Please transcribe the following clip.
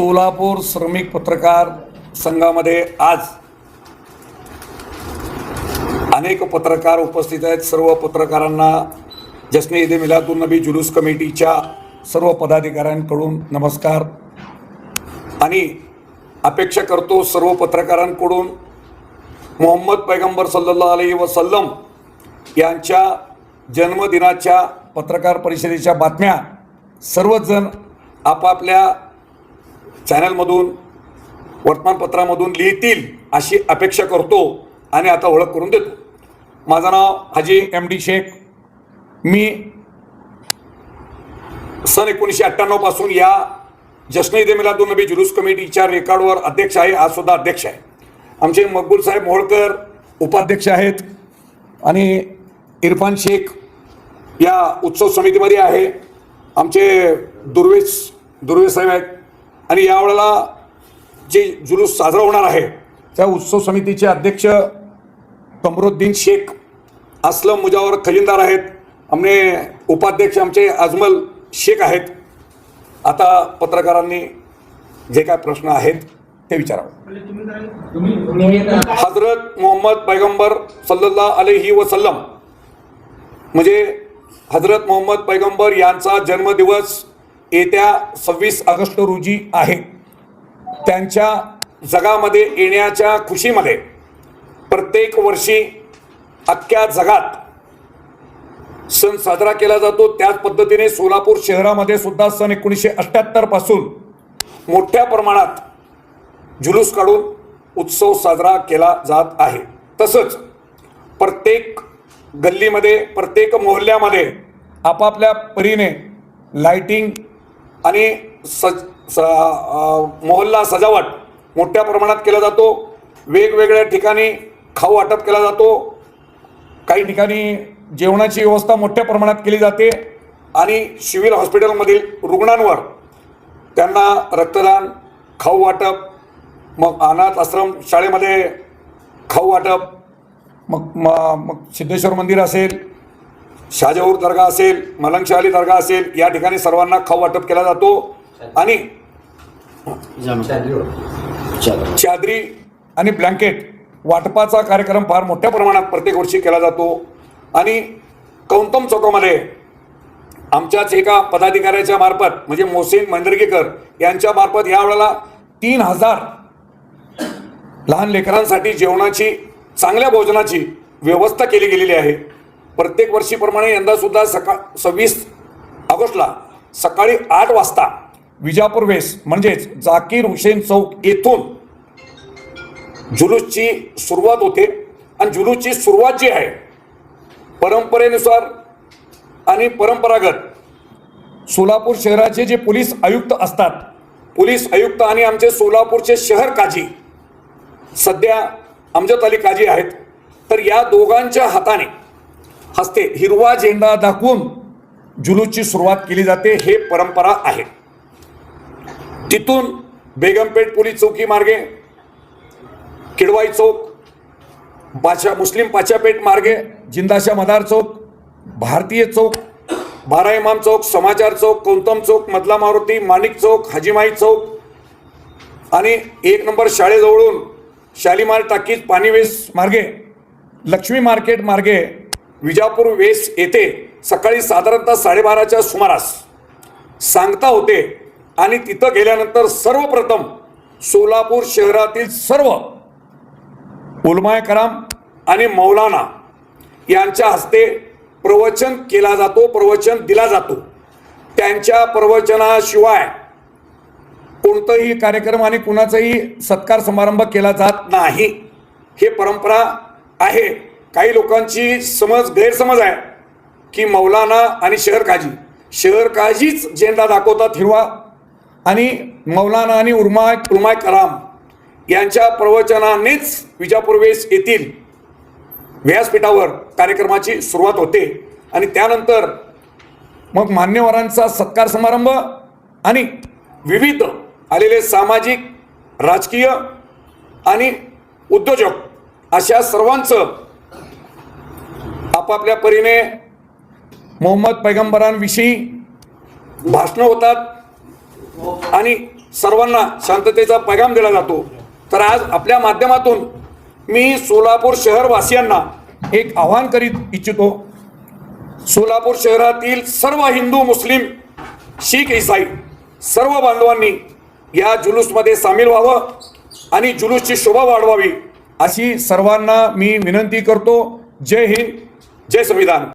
सोलापूर श्रमिक पत्रकार संघामध्ये आज अनेक पत्रकार उपस्थित आहेत। सर्व पत्रकारांना जश्न ईद मिलादुन नबी जुलूस कमिटीच्या सर्व पदाधिकाऱ्यांकडून नमस्कार आणि अपेक्षा करतो सर्व पत्रकारांकडून मोहम्मद पैगंबर सल्लल्लाहु अलैहि वसल्लम यांच्या जन्मदिनाच्या पत्रकार परिषदेच्या बातम्या सर्वजण आपापल्या चॅनलमधून वर्तमानपत्रामधून लिहितील अशी अपेक्षा करतो आणि आता ओळख करून देतो। माझं नाव हाजी MD शेख। मी सन 1998 पासून या जश्न ईद मिलादुन नबी जुलूस कमिटीच्या रेकॉर्डवर अध्यक्ष आहे, आज सुद्धा अध्यक्ष आहे। आमचे मकबूल साहेब मोहोळकर उपाध्यक्ष आहेत आणि इरफान शेख या उत्सव समितीमध्ये आहे। आमचे दुर्वेश साहेब आहेत आणि यावेळेला जे जुलूस साजरा होणार आहे त्या उत्सव समितीचे अध्यक्ष कमरुद्दीन शेख, असलम मुजावर खजिनदार आहेत। आमने उपाध्यक्ष आमचे अजमल शेख आहेत। आता पत्रकारांनी जे काय प्रश्न आहेत ते विचारावं। हजरत मोहम्मद पैगंबर सल्लल्लाहु अलैहि वसल्लम म्हणजे हजरत मोहम्मद पैगंबर यांचा जन्मदिवस येत्या 26 ऑगस्ट रोजी आहे। त्यांच्या जगामध्ये येण्याच्या खुशीमध्ये प्रत्येक वर्षी अख्ख्या जगात सण साजरा केला जातो। त्याच पद्धतीने सोलापूर शहरामध्ये सुद्धा सन 1978 पासून मोठ्या प्रमाणात जुलूस काढून उत्सव साजरा केला जात आहे। तसंच प्रत्येक गल्लीमध्ये प्रत्येक मोहल्ल्यामध्ये आपापल्या परीने लाइटिंग आणि मोहल्ला सजावट मोठ्या प्रमाणात केला जातो। वेगवेगळ्या ठिकाणी खाऊ वाटप केला जातो। काही ठिकाणी जेवणाची व्यवस्था मोठ्या प्रमाणात केली जाते आणि सिव्हिल हॉस्पिटलमधील रुग्णांवर त्यांना रक्तदान, खाऊ वाटप, मग अनाथ आश्रम शाळेमध्ये खाऊ वाटप, मग सिद्धेश्वर मंदिर असेल, शाहजहूर दर्गा असेल, मलंगशाह अली दर्गा असेल, या ठिकाणी सर्वांना खाऊ वाटप केला जातो आणि चादरी आणि ब्लँकेट वाटपाचा कार्यक्रम फार मोठ्या प्रमाणात प्रत्येक वर्षी केला जातो। आणि कौंतम चौकामध्ये आमच्याच एका पदाधिकाऱ्याच्या मार्फत म्हणजे मोहसिन मंदरगीकर यांच्या मार्फत यावेळेला 3000 लहान लेकरांसाठी जेवणाची, चांगल्या भोजनाची व्यवस्था केली गेलेली आहे। प्रत्येक वर्षीप्रमाणे यंदा सुद्धा 26 ऑगस्टला सकाळी 8 वाजता विजापूर वेस म्हणजेच जाकीर हुसेन चौक येथून जुलूसची सुरुवात होते आणि जुलूसची सुरुवात जी आहे परंपरेनुसार आणि परंपरागत सोलापूर शहराचे जे पोलीस आयुक्त असतात, पोलीस आयुक्त आणि आमचे सोलापूरचे शहर काजी सध्या अमजद अली काजी आहेत, तर या दोघांच्या हस्ते हिरवा झेंडा दाखवून जुलूसची सुरुवात केली जाते। हे परंपरा आहे। तिथून बेगमपेठ पोलीस चौकी मार्गे किडवाई चौक, मुस्लिम पाचापेठ मार्गे जिंदाशा मदार चौक, भारतीय चौक, बारा इमाम चौक, समाचार चौक, कौंतम चौक, मधला मारुती, माणिक चौक, हाजीमाई चौक आणि 1 नंबर शाळेजवळून शालीमार टाकीज पाणीवेस मार्गे लक्ष्मी मार्केट मार्गे विजापूर वेस येथे सकाळी साधारणतः 12:30च्या सुमारास सांगता होते आणि तिथं गेल्यानंतर सर्वप्रथम सोलापूर शहरातील सर्व उलमाए कराम आणि मौलाना यांच्या हस्ते प्रवचन केला जातो, प्रवचन दिला जातो। त्यांच्या प्रवचनाशिवाय कोणताही कार्यक्रम आणि कुणाचाही सत्कार समारंभ केला जात नाही। हे परंपरा आहे। काही लोकांची गैरसमज आहे की मौलाना आणि शहर काजीच झेंडा दाखवतात हिरवा आणि मौलाना आणि उलमाए कराम यांच्या प्रवचनानेच विजापूर वेस येथील व्यासपीठावर कार्यक्रमाची सुरुवात होते आणि त्यानंतर मग मान्यवरांचा सत्कार समारंभ आणि विविध आलेले सामाजिक, राजकीय आणि उद्योजक अशा सर्वांचं आपापल्या परीने मोहम्मद पैगंबरांविषयी भाषणं होतात आणि सर्वांना शांततेचा पैगाम दिला जातो. तर आज आपल्या माध्यमातून मी सोलापूर शहरवासियांना एक आवाहन करीत इच्छितो. सोलापूर शहरातील सर्व हिंदू, मुस्लिम, शीख, ईसाई सर्व बांधवांनी या जुलूसमध्ये सामील व्हावं आणि जुलूसची शोभा वाढवावी अशी सर्वांना मी विनंती करतो. जय हिंद, जय संविधान.